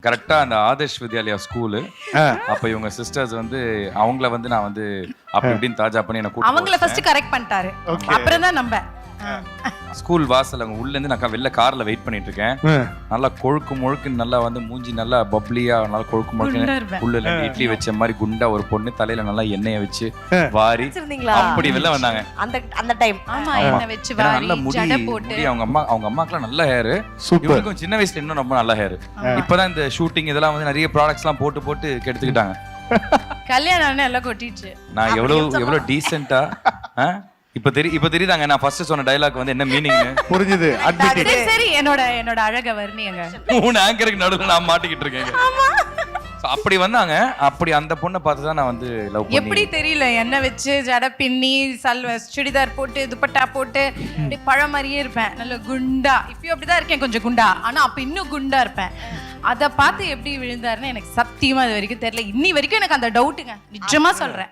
கரெக்டா அந்த ஆதர்ஷ் வித்யாலயா ஸ்கூலு. அப்ப இவங்க சிஸ்டர்ஸ் வந்து அவங்கள வந்து நான் வந்து அப்படி இப்படின்னு தாஜா பண்ணி என்ன கூட்டிட்டு அவங்கள ஃபர்ஸ்ட் கரெக்ட் பண்ணிட்டாரு. அப்புறம் தான் நம்ம ஸ்கூல் வாசல் அங்க உள்ள இருந்து நான் வெளில கார்ல வெயிட் பண்ணிட்டு இருக்கேன். நல்லா கொழுக்கு முழுக்கு நல்லா வந்து மூஞ்சி நல்லா பப்ளியா நல்லா கொழுக்கு முழுக்கு உள்ள இட்லி வச்ச மாதிரி குண்டா ஒரு பொண்ணு தலையில நல்லா எண்ணெய வச்சு வாரி அப்படி வெளில வந்தாங்க. அந்த டைம் ஆமா எண்ணெய் வச்சு வாரி ஜடை போட்டு அவங்க அம்மாக்குலாம் நல்ல ஹேர். இவங்களுக்கும் சின்ன வயசுல இன்னும் ரொம்ப நல்ல ஹேர். இப்பதான் இந்த ஷூட்டிங் இதெல்லாம் வந்து நிறைய ப்ராடக்ட்ஸ் எல்லாம் போட்டு போட்டு கெடுத்துக்கிட்டாங்க. கல்யாணம் எல்லாம் கொட்டிடுச்சு. நான் எவ்வளவு டீசென்ட்டா இப்ப தெரியுதாங்க நான் ஃபர்ஸ்ட் சொன்ன டயலாக் வந்து என்ன மீனிங் புரிஞ்சுது. சரி என்னோட அழக வர்ணிங்க. 3 ஆங்கருக்கு நடுவுல நான் மாட்டிக்கிட்டு இருக்கேன். அப்படி வந்தாங்க. அப்படி அந்த பொண்ணை பார்த்து தான் நான் வந்து லவ் பண்ணேன். எப்படி தெரியல எண்ணெய் வச்சு ஜடை பின்னி சுடிதார் போட்டு துப்பட்டா போட்டு அப்படியே பழம் மாதிரியே இருப்பேன். நல்ல குண்டா. இப்பயும் அப்படிதான் இருக்கேன் கொஞ்சம் குண்டா. ஆனா அப்ப இன்னும் குண்டா இருப்பேன். அதை பார்த்து எப்படி விழுந்தாருன்னு எனக்கு சத்தியமா இது வரைக்கும் தெரியல. இன்னி வரைக்கும் எனக்கு அந்த டவுட்டுங்க. நிஜமா சொல்றேன்.